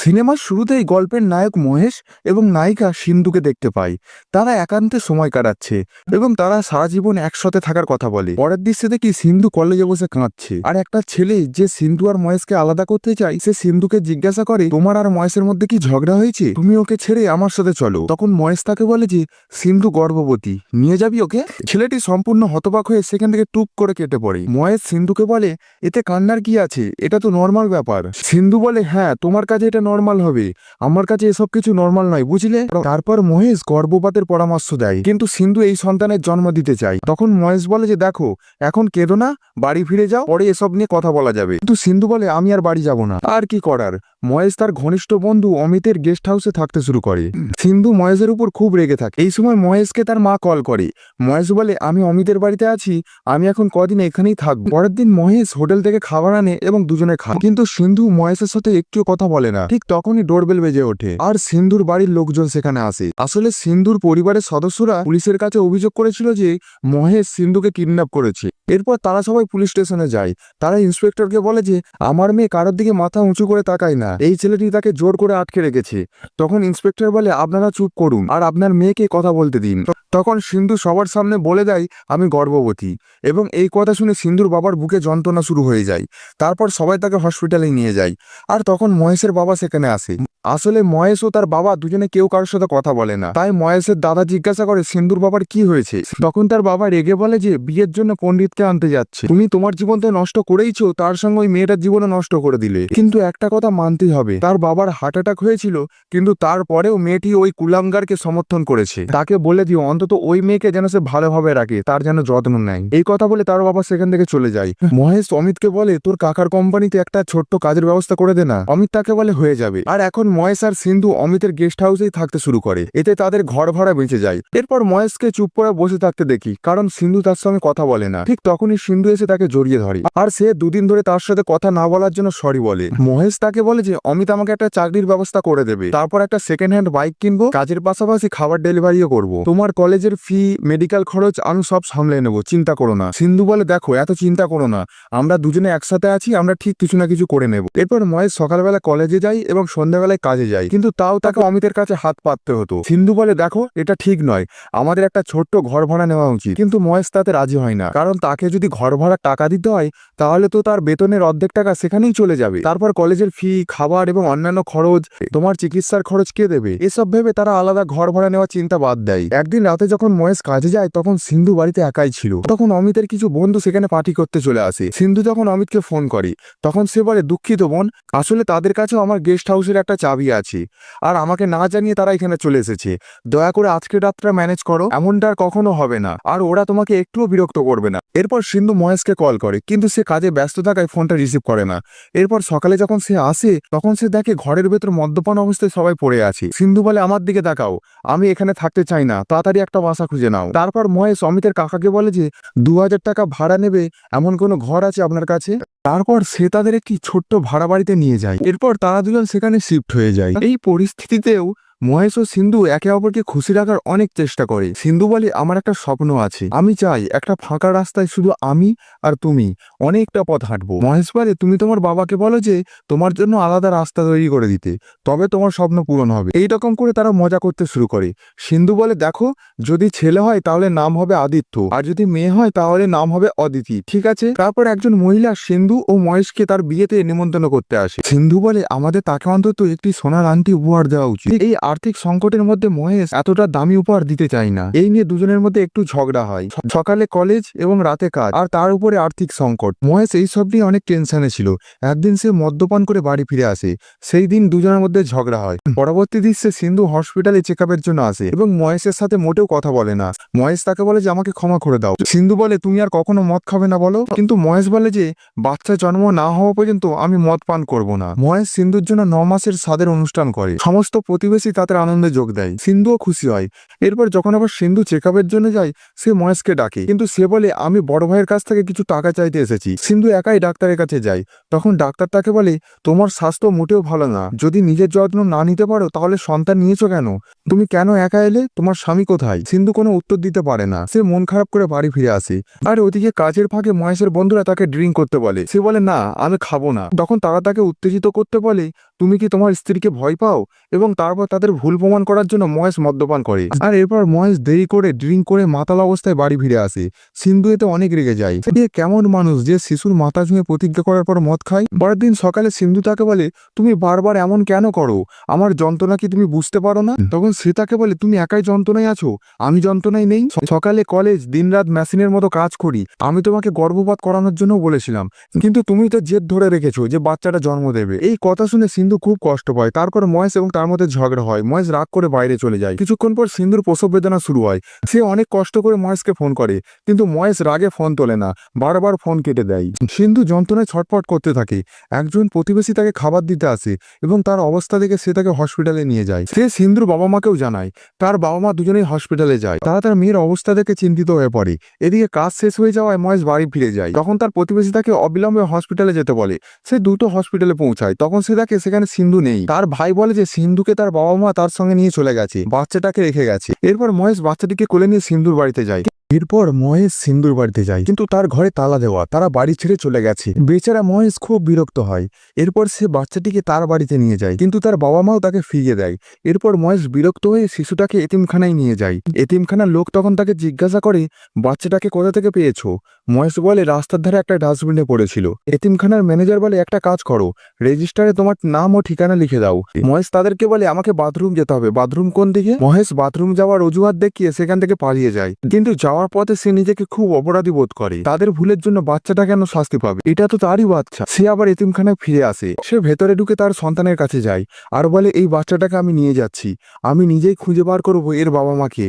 সিনেমার শুরুতেই গল্পের নায়ক মহেশ এবং নায়িকা সিন্ধুকে দেখতে পাই। তারা একান্তে সময় কাটাচ্ছে এবং তারা সারা জীবন একসাথে থাকার কথা বলে। পরের দৃশ্যে দেখি সিন্ধু কলেজে বসে কাঁদছে, আর একটা ছেলে যে সিন্ধু আর মহেশকে আলাদা করতে চায় সে সিন্ধুকে জিজ্ঞাসা করে, তোমার আর মহেশের মধ্যে কি ঝগড়া হয়েছে? তুমি ওকে ছেড়ে আমার সাথে চলো। তখন মহেশ তাকে বলে যে সিন্ধু গর্ভবতী, নিয়ে যাবি ওকে? ছেলেটি সম্পূর্ণ হতবাক হয়ে সেখান থেকে টুপ করে কেটে পড়ে। মহেশ সিন্ধুকে বলে, এতে কান্নার কি আছে, এটা তো নর্মাল ব্যাপার। সিন্ধু বলে, হ্যাঁ তোমার কাছে এটা নর্মাল হবে, আমার কাছে এসব কিছু নর্মাল নয়, বুঝলে? তারপর মহেশ গর্ভপাতের পরামর্শ দেয়, কিন্তু সিন্ধু এই সন্তানের জন্ম দিতে চায়। তখন মহেশ বলে যে দেখো, এখন কেঁদো না, বাড়ি ফিরে যাও, পরে এসব নিয়ে কথা বলা যাবে। কিন্তু সিন্ধু বলে, আমি আর বাড়ি যাব না। আর কি করার, মহেশ তার ঘনিষ্ঠ বন্ধু অমিতের গেস্ট হাউসে থাকতে শুরু করে। সিন্ধু মহেশের উপর খুব রেগে থাকে। এই সময় মহেশকে তার মা কল করে। মহেশ বলে, আমি অমিতের বাড়িতে আছি, আমি এখন কদিন এখানেই থাকবো। পরের দিন মহেশ হোটেল থেকে খাবার আনে এবং দুজনে খায়, কিন্তু সিন্ধু মহেশের সাথে একটু কথা বলে না। ঠিক তখনই ডোরবেল বেজে ওঠে আর সিন্ধুর বাড়ির লোকজন সেখানে আসে। আসলে সিন্ধুর পরিবারের সদস্যরা পুলিশের কাছে অভিযোগ করেছিল যে মহেশ সিন্ধুকে কিডন্যাপ করেছে। এরপর তারা সবাই পুলিশ স্টেশনে যায়। তারা ইন্সপেক্টরকে বলে যে আমার মেয়ে কারোর দিকে মাথা উঁচু করে তাকায় না, এই ছেলেটি তাকে জোর করে আটকে রেখেছে। তখন ইন্সপেক্টর বলে, আপনারা চুপ করুন আর আপনার মেয়েকে কথা বলতে দিন। তখন সিন্ধু সবার সামনে বলে দেয় আমি গর্ভবতী, এবং এই কথা শুনে সিন্ধুর বাবার বুকে যন্ত্রণা শুরু হয়ে যায়। তারপর সবাই তাকে হসপিটালে নিয়ে যায়, আর তখন মহেশের বাবা সেখানে আসে। আসলে মহেশ ও তার বাবা দুজনে কেউ কারোর সাথে কথা বলে না, তাই মহেশের দাদা জিজ্ঞাসা করে সিন্ধুর বাবার কি হয়েছে। তখন তার বাবা রেগে বলে যে বিয়ের জন্য পণ্ডিতকে আনতে যাচ্ছে, তুমি তোমার জীবন তো নষ্ট করেইছো, তার সঙ্গে ওই মেয়েটার জীবনও নষ্ট করে দিলে। কিন্তু একটা কথা মানতেই হবে, তার বাবার হার্ট অ্যাটাক হয়েছিল, কিন্তু তারপরেও মেয়েটি ওই কুলাঙ্গারকে সমর্থন করেছে। তাকে বলে দিও অন্তত ওই মেয়েকে যেন সে ভালোভাবে রাখে, তার যেন যত্ন নেয়। এই কথা বলে তার বাবা সেখান থেকে চলে যায়। মহেশ অমিতকে বলে, তোর কাকার কোম্পানিতে একটা ছোট্ট কাজের ব্যবস্থা করে দে না। অমিত তাকে বলে হয়ে যাবে। আর এখন মহেশ আর সিন্ধু অমিতের গেস্ট হাউসেই থাকতে শুরু করে, এতে তাদের ঘর ভাড়া বেঁচে যায়। এরপর মহেশকে চুপ করে বসে থাকতে দেখি, কারণ সিন্ধু তার সঙ্গে কথা বলে না। ঠিক তখনই সিন্ধু এসে তাকে জড়িয়ে ধরে, আর সে দুদিন ধরে তার সাথে কথা না বলার জন্য সরি বলে। মহেশ তাকে বলে যে অমিত আমাকে একটা চাকরির ব্যবস্থা করে দেবে, তারপর একটা সেকেন্ড হ্যান্ড বাইক কিনবো, কাজের পাশাপাশি খাবার ডেলিভারিও করবো, তোমার কলেজের ফি, মেডিকেল খরচ আমি সব সামলে নেবো, চিন্তা করো না। সিন্ধু বলে, দেখো এত চিন্তা করো না, আমরা দুজনে একসাথে আছি, আমরা ঠিক কিছু না কিছু করে নেব। এরপর মহেশ সকালবেলা কলেজে যায় এবং সন্ধ্যাবেলায় কাজে যায়, কিন্তু তাও তাকে অমিতের কাছে হাত পাততে হতো। সিন্ধু বলে, দেখো এটা ঠিক নয়, আমাদের একটা ছোট্ট ঘর ভাড়া নেওয়া উচিত। কিন্তু মহেশ তাতে রাজি হয় না, কারণ তাকে যদি ঘর ভাড়া টাকা দিতে হয় তাহলে তো তার বেতনের অর্ধেক টাকা সেখানেই চলে যাবে। তারপর কলেজের ফি, খাবার এবং অন্যান্য খরচ, তোমার চিকিৎসার খরচ কে দেবে? এসব ভেবে তারা আলাদা ঘর ভাড়া নেওয়ার চিন্তা বাদ দেয়। একদিন রাতে যখন মহেশ কাজে যায় তখন সিন্ধু বাড়িতে একাই ছিল। তখন অমিতের কিছু বন্ধু সেখানে পার্টি করতে চলে আসে। সিন্ধু যখন অমিতকে ফোন করে তখন সে বলে, দুঃখিত বোন, আসলে তাদের কাছেও আমার গেস্ট হাউসের একটা চাবি আছে, আর আমাকে না জানিয়ে তারা এখানে চলে এসেছে, দয়া করে আজকের রাতটা ম্যানেজ করো, এমনটা আর কখনো হবে না, আর ওরা তোমাকে একটুও বিরক্ত করবে না। এরপর সিন্ধু মহেশকে কল করে, কিন্তু সে কাজে ব্যস্ত থাকায় ফোনটা রিসিভ করে না। এরপর সকালে যখন সে আসে তখন সে দেখে ঘরের ভেতর মদ্যপান অবস্থায় সবাই পড়ে আছে। সিন্ধু বলে, আমার দিকে তাকাও, আমি এখানে থাকতে চাই না, তাড়াতাড়ি একটা বাসা খুঁজে নাও। তারপর মহেশ অমিতের কাকাকে বলে যে 2000 টাকা ভাড়া নেবে এমন কোনো ঘর আছে আপনার কাছে? তারপর সে তাদের একটি ছোট্ট ভাড়া বাড়িতে নিয়ে যায়। এরপর তারা দুজন সেখানে শিফট হয়ে যায়। এই পরিস্থিতিতেও মহেশ ও সিন্ধু একে অপরকে খুশি রাখার অনেক চেষ্টা করে। সিন্ধু বলে, আমার একটা স্বপ্ন আছে, আমি চাই একটা ফাঁকা রাস্তায় শুধু আমি আর তুমি অনেকটা পথ হাঁটবো। মহেশ বলে, তুমি তোমার বাবাকে বলো যে তোমার জন্য আলাদা রাস্তা তৈরি করে দিতে, তবে তোমার স্বপ্ন পূরণ হবে। এইরকম করে তারা মজা করতে শুরু করে। সিন্ধু বলে, দেখো যদি ছেলে হয় তাহলে নাম হবে আদিত্য, আর যদি মেয়ে হয় তাহলে নাম হবে অদিতি, ঠিক আছে? তারপর একজন মহিলা সিন্ধু ও মহেশকে তার বিয়েতে নিমন্ত্রণ করতে আসে। সিন্ধু বলে, আমাদের তাকে অন্তত একটি সোনার আংটি উপহার দেওয়া উচিত। এই আর্থিক সংকটের মধ্যে মহেশ এতটা দামি উপহার দিতে চায় না। এই নিয়ে দুজনের মধ্যে একটু ঝগড়া হয়। সকালে কলেজ এবং রাতে কাজ, আর তার উপরে আর্থিক সংকট। মহেশ এই সব নিয়ে অনেক টেনশনে ছিল। একদিন সে মদ্যপান করে বাড়ি ফিরে আসে, সেই দিন দুজনের মধ্যে ঝগড়া হয়। পরবর্তী দৃশ্যে সিন্ধু হসপিটালে চেক আপের জন্য আসে এবং মহেশের সাথে মোটেও কথা বলে না। মহেশ তাকে বলে যে আমাকে ক্ষমা করে দাও। সিন্ধু বলে, তুমি আর কখনো মদ খাবে না বলো? কিন্তু মহেশ বলে যে বাচ্চা জন্ম না হওয়া পর্যন্ত আমি মদ পান করব না। মহেশ সিন্ধুর জন্য 9 মাসের স্বাদের অনুষ্ঠান করে, সমস্ত প্রতিবেশী তাদের আনন্দে যোগ দেয়। সিন্ধুও খুশি হয়। এরপর যখন আবার সিন্ধু চেক আপের জন্য যায় সে মহেশকে ডাকে, কিন্তু সে বলে আমি বড় ভাইয়ের কাছ থেকে কিছু টাকা চাইতে এসেছি। সিন্ধু একাই ডাক্তারের কাছে যায়। তখন ডাক্তার তাকে বলে, তোমার স্বাস্থ্য মোটেও ভালো না, যদি নিজের যত্ন না নিতে পারো তাহলে সন্তান নিয়েছো কেন? তুমি কেন একা এলে? তোমার স্বামী কোথায়? সিন্ধু কোনো উত্তর দিতে পারে না। সে মন খারাপ করে বাড়ি ফিরে আসে। আর ওদিকে কাজের ফাঁকে মহেশের বন্ধুরা তাকে ড্রিঙ্ক করতে বলে। সে বলে, না আমি খাবো না। তখন তারা তাকে উত্তেজিত করতে বলে, তুমি কি তোমার স্ত্রীকে ভয় পাও? এবং তারপর তাদের ভুল প্রমাণ করার জন্য মহেশ মদ্যপান করে। আর এরপর মহেশ দেরি করে ড্রিঙ্ক করে মাতাল অবস্থায় বাড়ি ফিরে আসে। সিন্ধু এতে অনেক রেগে যায়। সে কেমন মানুষ যে শিশুর মাথা ছুঁয়ে প্রতিজ্ঞা করার পর মদ খায়। পরের দিন সকালে সিন্ধু তাকে বলে, তুমি বারবার এমন কেন করো? আমার যন্ত্রণা কি তুমি বুঝতে পারো না? তখন সে তাকে বলে, তুমি একাই যন্ত্রণায় আছো, আমি যন্ত্রণায় নেই। সকালে কলেজ দিনরাত মেশিনের মতো কাজ করি, আমি তোমাকে গর্ভপাত করানোর জন্য বলেছিলাম, কিন্তু তুমি তো জেদ ধরে রেখেছো যে বাচ্চাটা জন্ম দেবে। এই কথা শুনে সিন্ধু খুব কষ্ট পায়। তারপর মহেশ এবং তার মধ্যে ঝগড়া হয়। মহেশ রাগ করে বাইরে চলে যায়। কিছুক্ষণ পর সিন্ধুর প্রসব বেদনা শুরু হয়। সে অনেক কষ্ট করে মহেশকে ফোন করে, কিন্তু মহেশ রাগে ফোন তোলে না, বারবার ফোন কেটে দেয়। সিন্ধু যন্ত্রণায় ছটফট করতে থাকে। একজন প্রতিবেশী তাকে খাবার দিতে আসে এবং তার অবস্থা দেখে সে তাকে হসপিটালে নিয়ে যায়। সে সিন্ধুর বাবা মাকেও জানায়। তার বাবা মা দুজনেই হসপিটালে যায়। তারা তার মেয়ের অবস্থা দেখে চিন্তিত হয়ে পড়ে। এদিকে কাজ শেষ হয়ে যাওয়ায় মহেশ বাড়ি ফিরে যায়। তখন তার প্রতিবেশী তাকে অবিলম্বে হসপিটালে যেতে বলে। সে দ্রুত হসপিটালে পৌঁছায়। তখন সে দেখে সেখানে সিন্ধু নেই। তার ভাই বলে যে সিন্ধুকে তার বাবা মা তার সঙ্গে নিয়ে চলে গেছে, বাচ্চাটাকে রেখে গেছে। এরপর মহেশ বাচ্চাটিকে কোলে নিয়ে সিন্ধুর বাড়িতে যায়। এরপর মহেশ সিন্ধুর বাড়িতে যায়, কিন্তু তার ঘরে তালা দেওয়া, তারা বাড়ি ছেড়ে চলে গেছে। বেচারা মহেশ খুব বিরক্ত হয়। এরপর সে বাচ্চাটিকে তার বাড়িতে নিয়ে যায়, কিন্তু তার বাবা মাও তাকে ফিরিয়ে দেয়। এরপর মহেশ বিরক্ত হয়ে শিশুটাকে এতিমখানায় নিয়ে যায়। এতিমখানার লোক তখন তাকে জিজ্ঞাসা করে, বাচ্চাটাকে কোথা থেকে পেয়েছো? মহেশ বলে, রাস্তার ধারে একটা ডাস্টবিনে পড়েছিল। এতিমখানার ম্যানেজার বলে, একটা কাজ করো, রেজিস্টারে তোমার নাম ও ঠিকানা লিখে দাও। মহেশ তাদেরকে বলে, আমাকে বাথরুম যেতে হবে। বাথরুম কোন দিকে? মহেশ বাথরুম যাওয়ার অজুহাত দেখিয়ে সেখান থেকে পালিয়ে যায়। কিন্তু যাওয়ার পথে সে নিজেকে খুব অপরাধী বোধ করে। তাদের ভুলের জন্য বাচ্চাটা কেন শাস্তি পাবে? এটা তো তারই বাচ্চা। সে আবার এতিমখানায় ফিরে আসে। সে ভেতরে ঢুকে তার সন্তানের কাছে যায় আর বলে, এই বাচ্চাটাকে আমি নিয়ে যাচ্ছি, আমি নিজেই খুঁজে বার করবো এর বাবা মাকে।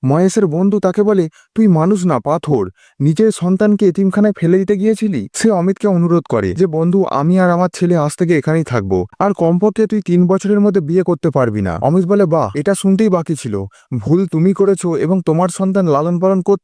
মহেশের বন্ধু তাকে বলে, তুই মানুষ না পাথর, নিজের সন্তানকে এতিমখানায় ফেলে দিতে গিয়েছিলি। সে অমিতকে অনুরোধ করে যে, বন্ধু, আমি আর আমার ছেলে আজ থেকে এখানেই থাকবো, আর কমপক্ষে তুই 3 বছরের মধ্যে বিয়ে করতে পারবি না। অমিত বলে, বাহ, এটা শুনতেই বাকি ছিল, ভুল তুমি করেছো এবং তোমার সন্তান লালন পালন করতে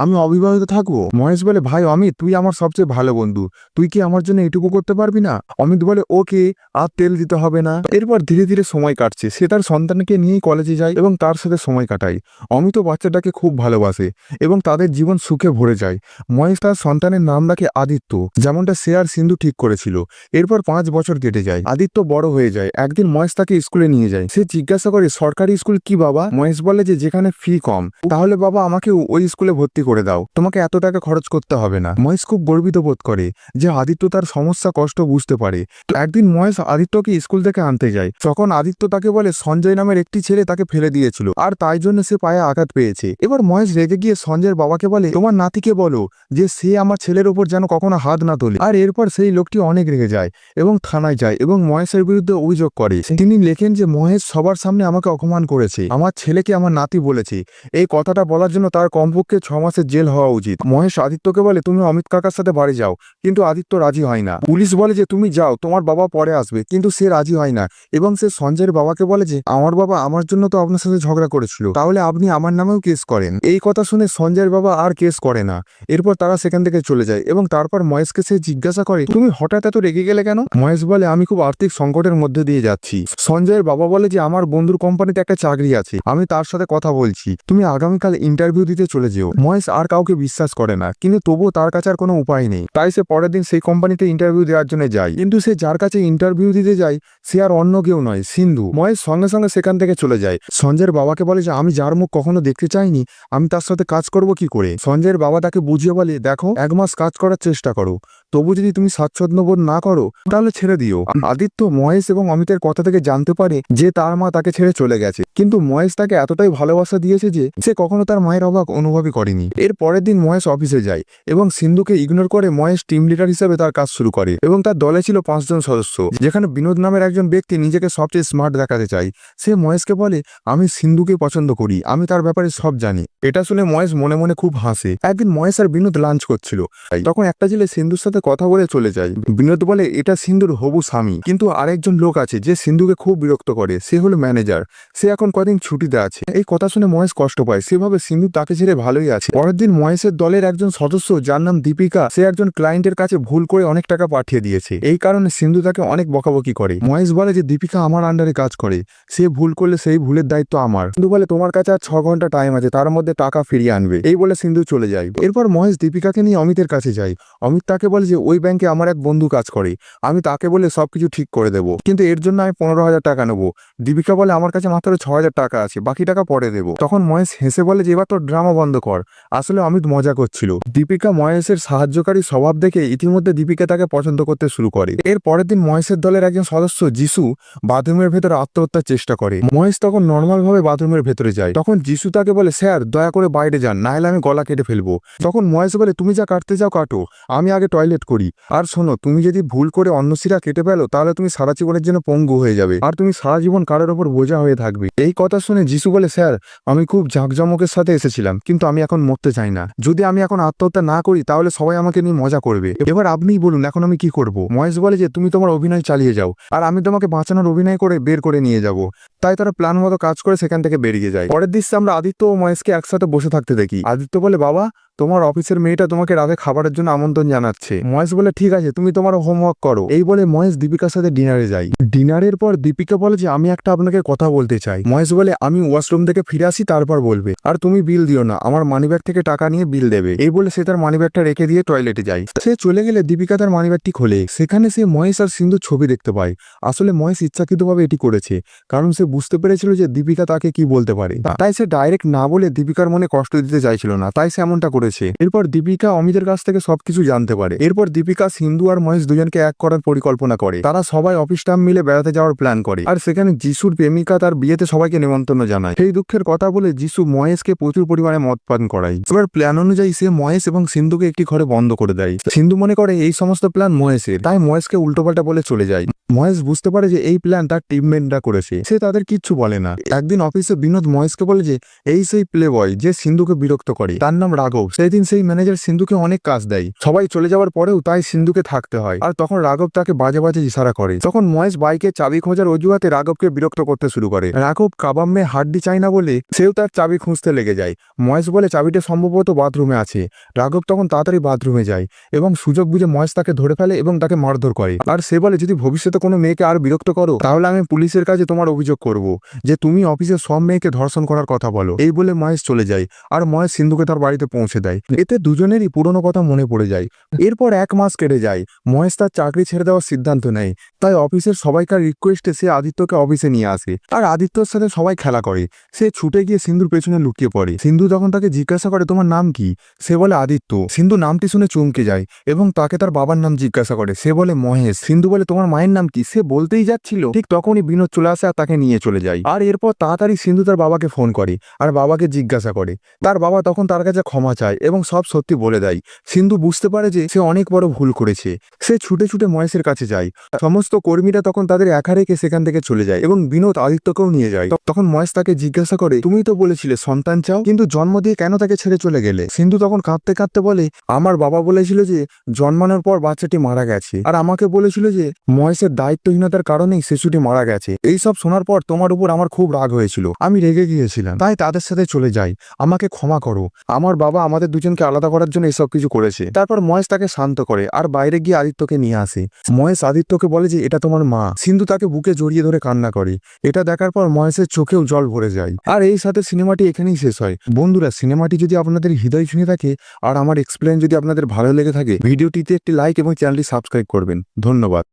আমি অবিবাহিত থাকবো। মহেশ বলে, ভাই অমিত, তুই আমার সবচেয়ে ভালো বন্ধু, তুই কি আমার জন্য এটুকু করতে পারবি না? অমিত বলে, ওকে, আর তেল দিতে হবে না। এরপর ধীরে ধীরে সময় কাটছে। সে তার সন্তানকে নিয়েই কলেজে যায় এবং তার সাথে সময় কাটায়। অমিত বাচ্চাটাকে খুব ভালোবাসে এবং তাদের জীবন সুখে ভরে যায়। মহেশ তার সন্তানের নাম রাখে আদিত্য, যেমনটা সে আর সিন্ধু ঠিক করেছিল। এরপর 5 বছর কেটে যায়। আদিত্য বড় হয়ে যায়। একদিন মহেশ তাকে স্কুলে নিয়ে যায়। সে জিজ্ঞাসা করে, সরকারি স্কুল কি বাবা? মহেশ বলে যে, যেখানে ফি কম। তাহলে বাবা, আমাকে ওই স্কুলে ভর্তি করে দাও, তোমাকে এত টাকা খরচ করতে হবে না। মহেশ খুব গর্বিত বোধ করে যে আদিত্য তার সমস্যা কষ্ট বুঝতে পারে। তো একদিন মহেশ আদিত্যকে স্কুল থেকে আনতে যায়। তখন আদিত্য তাকে বলে, সঞ্জয় নামের একটি ছেলে তাকে ফেলে দিয়েছিল আর তাই জন্য সে পায়ে আঘাত পেয়েছে। এবার মহেশ রেগে গিয়ে সঞ্জয়ের বাবাকে বলে, তোমার নাতিকে বলো যে সে আমার ছেলের ওপর যেন কখনো হাত না তোলে। আর এরপর সেই লোকটি অনেক রেগে যায় এবং থানায় যায় এবং মহেশের বিরুদ্ধে অভিযোগ করে। তিনি লেখেন যে, মহেশ সবার সামনে আমাকে অপমান করেছে, আমার ছেলেকে আমার নাতি বলেছে। এই কথাটা বলার জন্য তার কমপক্ষে 6 মাসের জেল হওয়া উচিত। মহেশ আদিত্যকে বলে, তুমি অমিত কাকার সাথে বাড়ি যাও, কিন্তু আদিত্য রাজি হয় না। পুলিশ বলে যে, তুমি যাও, তোমার বাবা পরে আসবে, কিন্তু সে রাজি হয় না এবং সে সঞ্জয়ের বাবাকে বলে যে, আমার বাবা আমার জন্য তো আপনার সাথে ঝগড়া করেছিল, তাহলে আপনি আমার নামেও কেস করেন। এই কথা শুনে সঞ্জয়ের বাবা আর কেস করে না। এরপর তারা সেখান থেকে চলে যায় এবং তারপর মহেশকে সে জিজ্ঞাসা করে, তুমি হঠাৎ এত রেগে গেলে কেন? মহেশ বলে, আমি খুব আর্থিক সংকটের মধ্যে দিয়ে যাচ্ছি। সঞ্জয়ের বাবা বলে যে, আমার বন্ধুর কোম্পানিতে একটা চাকরি আছে, আমি তার সাথে কথা বলছি, তুমি আগামীকাল ইন্টারভিউ দিতে চলে যেও। মহেশ আর কাউকে বিশ্বাস করে না, কিন্তু তবুও তার কাছে আর কোনো উপায় নেই। তাই সে পরের দিন সেই কোম্পানিতে ইন্টারভিউ দেওয়ার জন্য যায়। কিন্তু সে যার কাছে ইন্টারভিউ দিতে যায় সে আর অন্য কেউ নয়, সিন্ধু। মহেশ সঙ্গে সঙ্গে সেখান থেকে চলে যায়। সঞ্জয়ের বাবাকে বলে যে, আমি যার মুখ কখনো দেখতে চাইনি, আমি তার সাথে কাজ করব কি করে? সঞ্জয়ের বাবা তাকে বুঝিয়ে বলে, দেখো, 1 মাস কাজ করার চেষ্টা করো, তবু যদি তুমি স্বাচ্ছন্দ্য বোধ না করো তাহলে ছেড়ে দিও। আদিত্য মহেশ এবং অমিতের কথা থেকে জানতে পারে যে তার মা তাকে ছেড়ে চলে গেছে, কিন্তু মহেশ তাকে এতটাই ভালোবাসা দিয়েছে যে সে কখনো তার মায়ের অভাব অনুভবই করেনি। এর পরের দিন মহেশ অফিসে যায় এবং সিন্ধুকে ইগনোর করে মহেশ টিম লিডার হিসেবে তার কাজ শুরু করে এবং তার দলে ছিল 5 জন সদস্য, যেখানে বিনোদ নামের একজন ব্যক্তি নিজেকে সবচেয়ে স্মার্ট দেখাতে চায়। সে মহেশকে বলে, আমি সিন্ধুকে পছন্দ করি, আমি তার ব্যাপারে সব জানি। এটা শুনে মহেশ মনে মনে খুব হাসে। একদিন মহেশ আর বিনোদ লাঞ্চ করছিল, তখন একটা ছেলে সিন্ধুর সাথে কথা বলে চলে যায়। বিনোদ বলে, এটা সিন্ধুর হবু স্বামী, কিন্তু আরেকজন লোক আছে যে সিন্ধুকে খুব বিরক্ত করে, সে হলো ম্যানেজার, সে এখন কদিন ছুটিতে আছে। এই কথা শুনে মহেশ কষ্ট পায়। সেভাবে সিন্ধু তাকে ছেড়ে ভালোই আছে। পরের দিন মহেশের দলের একজন সদস্য যার নাম দীপিকা, সে একজন ক্লায়েন্টের কাছে ভুল করে অনেক টাকা পাঠিয়ে দিয়েছে। এই কারণে সিন্ধু তাকে অনেক বকাবকি করে। মহেশ বলে যে দীপিকা আমার আন্ডারে কাজ করে, সে ভুল করলে সেই ভুলের দায়িত্ব আমার। সিন্ধু বলে তোমার কাছে আর 6 ঘন্টা টাইম আছে, তার মধ্যে টাকা ফিরিয়ে আনবে। এই বলে সিন্ধু চলে যায়। এরপর মহেশ দীপিকাকে নিয়ে অমিতের কাছে যায়। অমিত তাকে বলে যে ওই ব্যাংকে আমার এক বন্ধু কাজ করে, আমি তাকে বলে সবকিছু ঠিক করে দেবো, কিন্তু এর জন্য আমি 15,000 টাকা নেবো। দীপিকা বলে আমার কাছে মাত্র 6,000 টাকা আছে, বাকি টাকা পরে দেবো। তখন মহেশ হেসে বলে যে এবার তোর ড্রামা বন্ধ কর, আসলে অমিত মজা করছিল। দীপিকা মহেশের সাহায্যকারী স্বভাব দেখে ইতিমধ্যে দীপিকা তাকে পছন্দ করতে শুরু করে। এর পরের দিন মহেশের দলের একজন সদস্য যিশু বাথরুমের ভেতরে আত্মহত্যার চেষ্টা করে। মহেশ তখন নর্মাল ভাবে বাথরুমের ভেতরে যায়। তখন যিশু তাকে বলে স্যার দয়া করে বাইরে যান, নাহলে আমি গলা কেটে ফেলবো। তখন মহেশ বলে তুমি যা কাটতে যাও কাটো, আমি আগে টয়লেট করি। আর শোনো, তুমি যদি ভুল করে অন্য শিরা কেটে ফেলো তাহলে তুমি সারা জীবনের জন্য পঙ্গু হয়ে যাবে, আর তুমি সারা জীবন কারোর ওপর বোঝা হয়ে থাকবে। এই কথা শুনে যিশু বলে স্যার আমি খুব জাঁকজমকের সাথে এসেছিলাম, কিন্তু আমি এখন মরতে চাই না। যদি আমি এখন আত্মহত্যা না করি তাহলে সবাই আমাকে নিয়ে মজা করবে। এবার আপনিই বলুন এখন আমি কি করব। মহেশ বলে যে তুমি তোমার অভিনয় চালিয়ে যাও, আর আমি তোমাকে বাঁচানোর অভিনয় করে বের করে নিয়ে যাব। তাই তারা প্ল্যান মতো কাজ করে সেখান থেকে বেরিয়ে যায়। পরের দৃশ্যে আমরা আদিত্য ও মহেশকে একসাথে বসে থাকতে দেখি। আদিত্য বলে বাবা তোমার অফিসের মেয়েটা তোমাকে রাতে খাবারের জন্য আমন্ত্রণ জানাচ্ছে। মহেশ বলে ঠিক আছে, তুমি তোমার হোমওয়ার্ক করো। এই বলে মহেশ দীপিকার সাথে ডিনারে যায়। ডিনারের পর দীপিকা বলে যে আমি একটা আপনাকে কথা বলতে চাই। মহেশ বলে আমি ওয়াশরুম থেকে ফিরে আসি তারপর বলবে, আর তুমি বিল দিও না, আমার মানিব্যাগ থেকে টাকা নিয়ে বিল দেবে। এই বলে সে তার মানিব্যাগটা রেখে দিয়ে টয়লেটে যায়। সে চলে গেলে দীপিকা তার মানিব্যাগটি খোলে, সেখানে সে মহেশ আর সিন্ধুর ছবি দেখতে পায়। আসলে মহেশ ইচ্ছাকৃতভাবে এটি করেছে, কারণ সে বুঝতে পেরেছিল যে দীপিকা তাকে কি বলতে পারে, তাই সে ডাইরেক্ট না বলে দীপিকার মনে কষ্ট দিতে চাইছিল না, তাই সে এমনটা করেছে। এরপর দীপিকা অমিতের কাছ থেকে সবকিছু জানতে পারে। এরপর দীপিকা সিন্ধু আর মহেশ দুজনকে এক করার পরিকল্পনা করে। তারা সবাই অফিস স্টাফ মিলে বেড়াতে যাওয়ার প্ল্যান করে, আর সেখানে যিশুর প্রেমিকা তার বিয়েতে সবাইকে নিমন্ত্রণ জানায়। সেই দুঃখের কথা বলে যিশু মহেশকে প্রচুর পরিমাণে মদ পান করায়। এবার প্ল্যান অনুযায়ী সে মহেশ এবং সিন্ধুকে একটি ঘরে বন্ধ করে দেয়। সিন্ধু মনে করে এই সমস্ত প্ল্যান মহেশের, তাই মহেশকে উল্টোপাল্টা বলে চলে যায়। মহেশ বুঝতে পারে যে এই প্ল্যান তার টিমমেটরা করেছে, সে তাদের কিচ্ছু বলে না। একদিন অফিসে বিনোদ মহেশকে বলে যে এই সেই প্লে বয় যে সিন্ধুকে বিরক্ত করে, তার নাম রাঘব। সেই দিন সেই ম্যানেজার সিন্ধুকে অনেক কাজ দেয়, সবাই চলে যাওয়ার পরেও তাই সিন্ধুকে থাকতে হয়। আর তখন রাঘব তাকে বাজে বাজে ইশারা করে। তখন মহেশ বাইকে চাবি খোঁজার অজুহাতে রাঘবকে বিরক্ত করতে শুরু করে। রাঘব কাবাব মে হাড্ডি চাই না বলে সেও তার চাবি খুঁজতে লেগে যায়। মহেশ বলে চাবিটা সম্ভবত বাথরুমে আছে। রাঘব তখন তাড়াতাড়ি বাথরুমে যায় এবং সুযোগ বুঝে মহেশ তাকে ধরে ফেলে এবং তাকে মারধর করে। আর সে বলে যদি ভবিষ্যতে কোনো মেয়েকে আর বিরক্ত করো তাহলে আমি পুলিশের কাছে তোমার অভিযোগ করব যে তুমি অফিসের সব মেয়েকে ধর্ষণ করার কথা বলো। এই বলে মহেশ চলে যায়, আর মহেশ সিন্ধুকে তার বাড়িতে পৌঁছে দেয়। এতে দুজনেরই পুরনো কথা মনে পড়ে যায়। এরপর 1 মাস কেটে যায়। মহেশ তার চাকরি ছেড়ে দেওয়ার সিদ্ধান্ত নেয়, তাই অফিসের সবাইকার রিকোয়েস্টে সে আদিত্যকে অফিসে নিয়ে আসে। আর আদিত্যর সাথে সবাই খেলা করে। সে ছুটে গিয়ে সিন্ধুর পেছনে লুকিয়ে পড়ে। সিন্ধু তখন তাকে জিজ্ঞাসা করে তোমার নাম কি। সে বলে আদিত্য। সিন্ধু নামটি শুনে চমকে যায় এবং তাকে তার বাবার নাম জিজ্ঞাসা করে। সে বলে মহেশ। সিন্ধু বলে তোমার মায়ের নাম কি। সে বলতেই যাচ্ছিল ঠিক তখনই বিনোদ চলে আসে আর তাকে নিয়ে চলে যায়। আর এরপর তাড়াতাড়ি সিন্ধু তার বাবাকে ফোন করে আর বাবাকে জিজ্ঞাসা করে। তার বাবা তখন তার কাছে ক্ষমা চায় এবং সব সত্যি বলে দেয়। সিন্ধু বুঝতে পারে যে সে অনেক বড় ভুল করেছে। সে ছুটে ছুটে মহেশের কাছে যায়। সমস্ত কর্মীরা তখন তাদের একা রেখে সেখান থেকে চলে যায় এবং বিনোদ আদিত্যকেও নিয়ে যায়। তখন মহেশ তাকে জিজ্ঞাসা করে তুমি তো বলেছিলে সন্তান চাও, কিন্তু জন্ম দিয়ে কেন তাকে ছেড়ে চলে গেলে। সিন্ধু তখন কাঁদতে কাঁদতে বলে আমার বাবা বলেছিল যে জন্মানোর পর বাচ্চাটি মারা গেছে, আর আমাকে বলেছিল যে মহেশের দায়িত্বহীনতার কারণেই শিশুটি মারা গেছে। এই সব শোনার পর তোমার উপর আমার খুব রাগ হয়েছিল, আমি রেগে গিয়েছিলাম, তাই তাদের সাথে চলে যাই। আমাকে ক্ষমা করো, আমার বাবা আমাদের দুজনকে আলাদা করার জন্য এসব কিছু করেছে। তারপর মহেশ তাকে শান্ত করে আর বাইরে গিয়ে আদিত্যকে নিয়ে আসে। মহেশ আদিত্যকে বলে যে এটা তোমার মা। সিন্ধু তাকে বুকে জড়িয়ে ধরে কান্না করে। এটা দেখার পর মহেশের চোখেও জল ভরে যায়। আর এই সাথে সিনেমাটি এখানেই শেষ হয়। বন্ধুরা, সিনেমাটি যদি আপনাদের হৃদয় ছুঁয়ে থাকে আর আমার এক্সপ্লেন যদি আপনাদের ভালো লেগে থাকে, ভিডিওটিতে একটি লাইক এবং চ্যানেলটি সাবস্ক্রাইব করবেন। ধন্যবাদ।